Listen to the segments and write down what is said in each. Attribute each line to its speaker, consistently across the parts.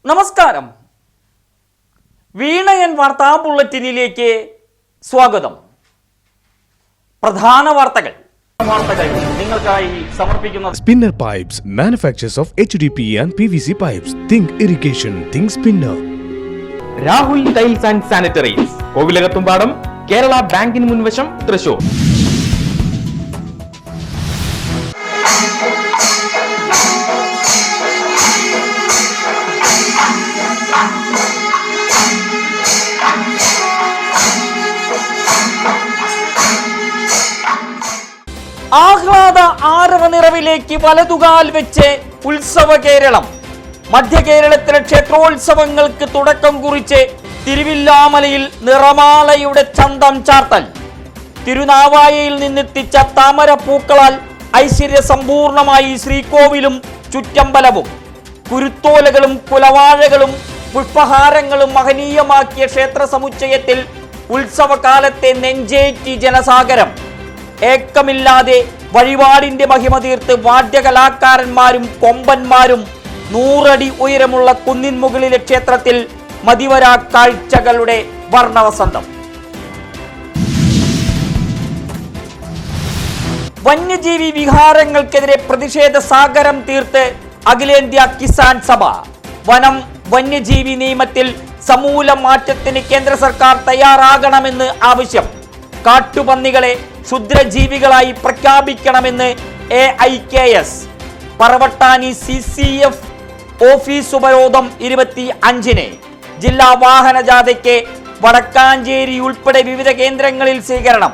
Speaker 1: നമസ്കാരം. വീണയൻ വാർത്താ ബുള്ളറ്റിനിലേക്ക് സ്വാഗതം. പ്രധാന വാർത്തകൾ നിങ്ങൾക്കായി സമർപ്പിക്കുന്നത്
Speaker 2: Spinner Pipes, manufacturers of HDP and PVC pipes. Think irrigation, think Spinner.
Speaker 3: Rahul tiles and sanitaries, Kovilakathumpadam, Kerala ബാങ്കിന് മുൻവശം, തൃശൂർ.
Speaker 1: ആഹ്ലാദ ആരവ നിറവിലേക്ക് വലതുകാൽ വെച്ച് ഉത്സവ കേരളം. മധ്യ കേരളത്തിലെ ക്ഷേത്രോത്സവങ്ങൾക്ക് തുടക്കം കുറിച്ച് തിരുവില്ലാമലയിൽ നിറമാലയുടെ ചന്തം ചാർത്തൽ. തിരുനാവായയിൽ നിന്നെത്തിച്ച താമര പൂക്കളാൽ ഐശ്വര്യ സമ്പൂർണമായി ശ്രീകോവിലും ചുറ്റമ്പലവും. കുരുത്തോലകളും കുലവാഴകളും പുഷ്പഹാരങ്ങളും മഹനീയമാക്കിയ ക്ഷേത്ര സമുച്ചയത്തിൽ ഉത്സവകാലത്തെ നെഞ്ചേറ്റി ജനസാഗരം. ഏക്കമില്ലാതെ വഴിപാടിന്റെ മഹിമ തീർത്ത് വാദ്യകലാകാരന്മാരും കൊമ്പന്മാരും 100 അടി ഉയരമുള്ള കുന്നിൻ മുകളിലെ ക്ഷേത്രത്തിൽ മതിവരാ കാഴ്ചകളുടെ വർണ്ണവസന്തം. വന്യജീവി വിഹാരങ്ങൾക്കെതിരെ പ്രതിഷേധ സാഗരം തീർത്ത് അഖിലേന്ത്യാ കിസാൻ സഭ. വനം വന്യജീവി നിയമത്തിൽ സമൂല മാറ്റത്തിന് കേന്ദ്ര സർക്കാർ തയ്യാറാകണമെന്ന് ആവശ്യം. കാട്ടുപന്നികളെ ക്ഷുദ്രജീവികളായി പ്രഖ്യാപിക്കണമെന്ന് AIKS. പറവട്ടാനി CCF ഓഫീസ് ഉപരോധം 25-ന്. ജില്ലാ വാഹനജാഥയ്ക്ക് വടക്കാഞ്ചേരി ഉൾപ്പെടെ വിവിധ കേന്ദ്രങ്ങളിൽ സ്വീകരണം.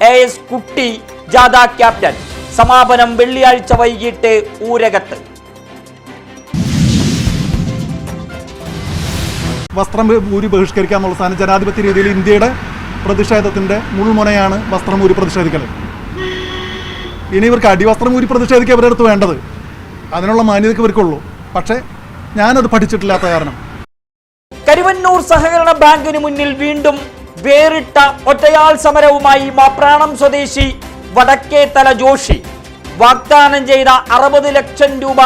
Speaker 1: AS കുട്ടി ജാഥ ക്യാപ്റ്റൻ. സമാപനം വെള്ളിയാഴ്ച വൈകിട്ട് ഊരകത്ത്.
Speaker 4: വസ്ത്രം ഊരി ബഹിഷ്കരിക്കുക എന്നുള്ള സാധനം ജനാധിപത്യ രീതിയിൽ ഇന്ത്യയുടെ പ്രതിഷേധത്തിൻ്റെ മുൾമുനയാണ് വസ്ത്രം ഊരി പ്രതിഷേധിക്കൽ. ഇനി ഇവർക്ക് അടിവസ്ത്രം ഊരി പ്രതിഷേധിക്കുക ഇവരുടെ അടുത്ത് വേണ്ടത്. അതിനുള്ള മാന്യതയ്ക്ക് ഇവർക്കുള്ളൂ. പക്ഷേ ഞാനത് പഠിച്ചിട്ടില്ലാത്ത കാരണം.
Speaker 1: കരുവന്നൂർ സഹകരണ ബാങ്കിന് മുന്നിൽ വീണ്ടും വേറിട്ട ഒറ്റയാൾ സമരവുമായി മാപ്രാണം സ്വദേശി വടക്കേത്തല ജോഷി. വാഗ്ദാനം ചെയ്ത 60 ലക്ഷം രൂപ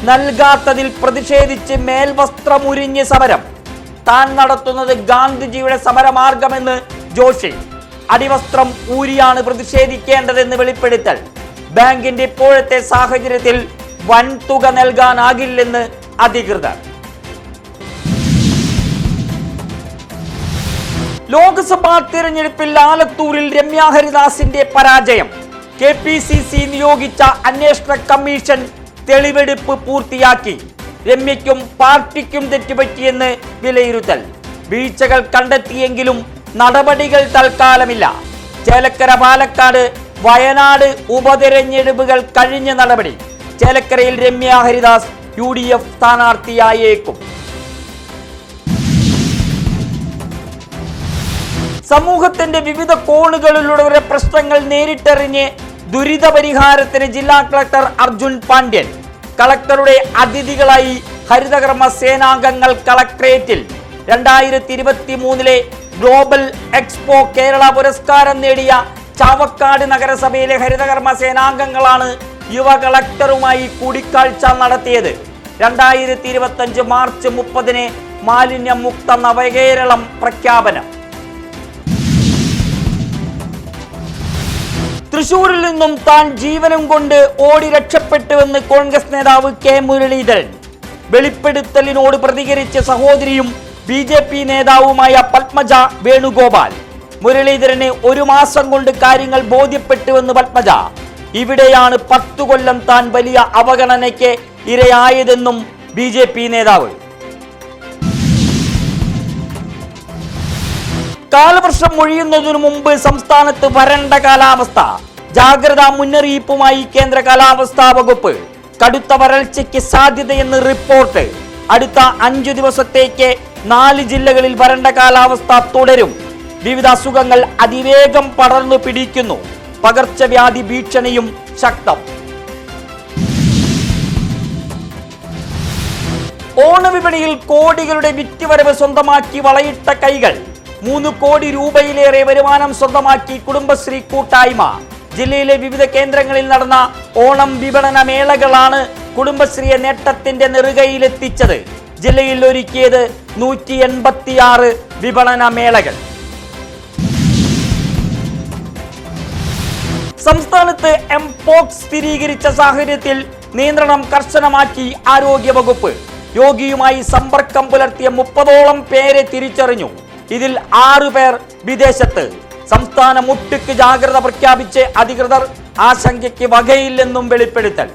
Speaker 1: നൽകാത്തതിൽ പ്രതിഷേധിച്ച് മേൽവസ്ത്രമുരിഞ്ഞ് സമരം. താൻ നടത്തുന്നത് ഗാന്ധിജിയുടെ സമരമാർഗമെന്ന് ജോഷി. അടിവസ്ത്രം ഊരിയാണ് പ്രതിഷേധിക്കേണ്ടതെന്ന് വെളിപ്പെടുത്തൽ. ബാങ്കിന്റെ ഇപ്പോഴത്തെ സാഹചര്യത്തിൽ വൻ തുക നൽകാനാകില്ലെന്ന് അധികൃതർ. ലോക്സഭാ തിരഞ്ഞെടുപ്പിൽ ആലത്തൂരിൽ രമ്യ ഹരിദാസിന്റെ പരാജയം. KPCC നിയോഗിച്ച അന്വേഷണ കമ്മീഷൻ തെളിവെടുപ്പ് പൂർത്തിയാക്കി. രമ്യയ്ക്കും പാർട്ടിക്കും തെറ്റുപറ്റിയെന്ന് വിലയിരുത്തൽ. വീഴ്ചകൾ കണ്ടെത്തിയെങ്കിലും നടപടികൾ തൽക്കാലമില്ല. ചേലക്കര, പാലക്കാട്, വയനാട് ഉപതെരഞ്ഞെടുപ്പുകൾ കഴിഞ്ഞ നടപടി. ചേലക്കരയിൽ രമ്യ ഹരിദാസ് UDF സ്ഥാനാർത്ഥിയായേക്കും. സമൂഹത്തിന്റെ വിവിധ കോണുകളിലുള്ളവരുടെ പ്രശ്നങ്ങൾ നേരിട്ടറിഞ്ഞ് ദുരിത പരിഹാരത്തിന് ജില്ലാ കളക്ടർ അർജുൻ പാണ്ഡ്യൻ. കളക്ടറുടെ അതിഥികളായി ഹരിതകർമ്മ സേനാംഗങ്ങൾ കളക്ട്രേറ്റിൽ. 2023 ഗ്ലോബൽ എക്സ്പോ കേരള പുരസ്കാരം നേടിയ ചാവക്കാട് നഗരസഭയിലെ ഹരിതകർമ്മ സേനാംഗങ്ങളാണ് യുവ കളക്ടറുമായി കൂടിക്കാഴ്ച നടത്തിയത്. 2025 മാർച്ച് 30-ന് മാലിന്യമുക്ത നവകേരളം പ്രഖ്യാപനം. തൃശൂരിൽ നിന്നും താൻ ജീവനും കൊണ്ട് ഓടി രക്ഷപ്പെട്ടുവെന്ന് കോൺഗ്രസ് നേതാവ് K മുരളീധരൻ. വെളിപ്പെടുത്തലിനോട് പ്രതികരിച്ച സഹോദരിയും BJP നേതാവുമായ പത്മജ വേണുഗോപാൽ. മുരളീധരന് 1 മാസം കൊണ്ട് കാര്യങ്ങൾ ബോധ്യപ്പെട്ടുവെന്ന് പത്മജ. ഇവിടെയാണ് 10 കൊല്ലം താൻ വലിയ അവഗണനയ്ക്ക് ഇരയായതെന്നും BJP നേതാവ്. കാലവർഷം ഒഴിയുന്നതിനു മുമ്പ് സംസ്ഥാനത്ത് വരണ്ട കാലാവസ്ഥ. ജാഗ്രതാ മുന്നറിയിപ്പുമായി കേന്ദ്ര കാലാവസ്ഥാ വകുപ്പ്. കടുത്ത വരൾച്ചയ്ക്ക് സാധ്യതയെന്ന് റിപ്പോർട്ട്. അടുത്ത 5 ദിവസത്തേക്ക് 4 ജില്ലകളിൽ വരണ്ട കാലാവസ്ഥ തുടരും. വിവിധ അസുഖങ്ങൾ അതിവേഗം പടർന്നു പിടിക്കുന്നു. പകർച്ചവ്യാധി ഭീഷണിയും ശക്തം. ഓണവിപണിയിൽ കോടികളുടെ വിറ്റുവരവ് സ്വന്തമാക്കി വളയിട്ട കൈകൾ. 3 കോടി രൂപയിലേറെ വരുമാനം സ്വന്തമാക്കി കുടുംബശ്രീ കൂട്ടായ്മ. ജില്ലയിലെ വിവിധ കേന്ദ്രങ്ങളിൽ നടന്ന ഓണം വിപണന മേളകളാണ് കുടുംബശ്രീയെ നേട്ടത്തിന്റെ നെറുകയിലെത്തിച്ചത്. ജില്ലയിൽ ഒരുക്കിയത് 186 വിപണന മേളകൾ. സംസ്ഥാനത്ത് എംപോക്സ് സ്ഥിരീകരിച്ച സാഹചര്യത്തിൽ നിയന്ത്രണം കർശനമാക്കി ആരോഗ്യവകുപ്പ്. രോഗിയുമായി സമ്പർക്കം പുലർത്തിയ 30ഓളം പേരെ തിരിച്ചറിഞ്ഞു. ഇതിൽ 6 പേർ വിദേശത്ത്. സംസ്ഥാനം ഒട്ടുക്ക് ജാഗ്രത പ്രഖ്യാപിച്ച് അധികൃതർ. ആശങ്കയ്ക്ക് വകയില്ലെന്നും വെളിപ്പെടുത്തൽ.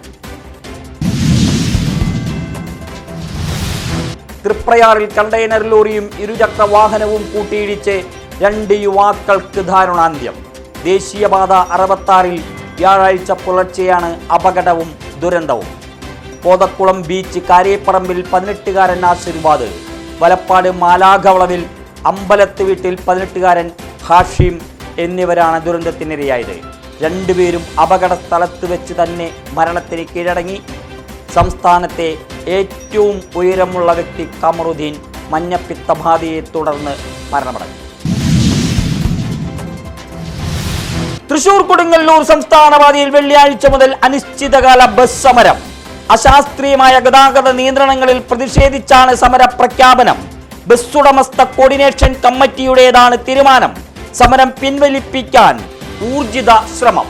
Speaker 1: തൃപ്രയാറിൽ കണ്ടെയ്നർ ലോറിയും ഇരുചക്ര വാഹനവും കൂട്ടിയിടിച്ച് 2 യുവാക്കൾക്ക് ദാരുണാന്ത്യം. ദേശീയപാത 66-ൽ വ്യാഴാഴ്ച പുലർച്ചെയാണ് അപകടവും ദുരന്തവും. കോതക്കുളം ബീച്ച് കാരേപ്പറമ്പിൽ 18-കാരൻ ആശീർവാദ്, വലപ്പാട് മാലാഖവളവിൽ അമ്പലത്ത് വീട്ടിൽ 18-കാരൻ ഹാഷിം എന്നിവരാണ് ദുരന്തത്തിനിരയായത്. 2 പേരും അപകട സ്ഥലത്ത് വെച്ച് തന്നെ മരണത്തിന് കീഴടങ്ങി. സംസ്ഥാനത്തെ ഏറ്റവും ഉയരമുള്ള വ്യക്തി കമറുദ്ദീൻ മഞ്ഞപ്പിത്തബാധയെ തുടർന്ന് മരണമടഞ്ഞു. തൃശൂർ കൊടുങ്ങല്ലൂർ സംസ്ഥാന പാതയിൽ വെള്ളിയാഴ്ച മുതൽ അനിശ്ചിതകാല ബസ് സമരം. അശാസ്ത്രീയമായ ഗതാഗത നിയന്ത്രണങ്ങളിൽ പ്രതിഷേധിച്ചാണ് സമര പ്രഖ്യാപനം. ബസ് ഉടമസ്ഥ കോർഡിനേഷൻ കമ്മിറ്റിയുടേതാണ് തീരുമാനം. സമരം പിൻവലിപ്പിക്കാൻ ഊർജിത ശ്രമം.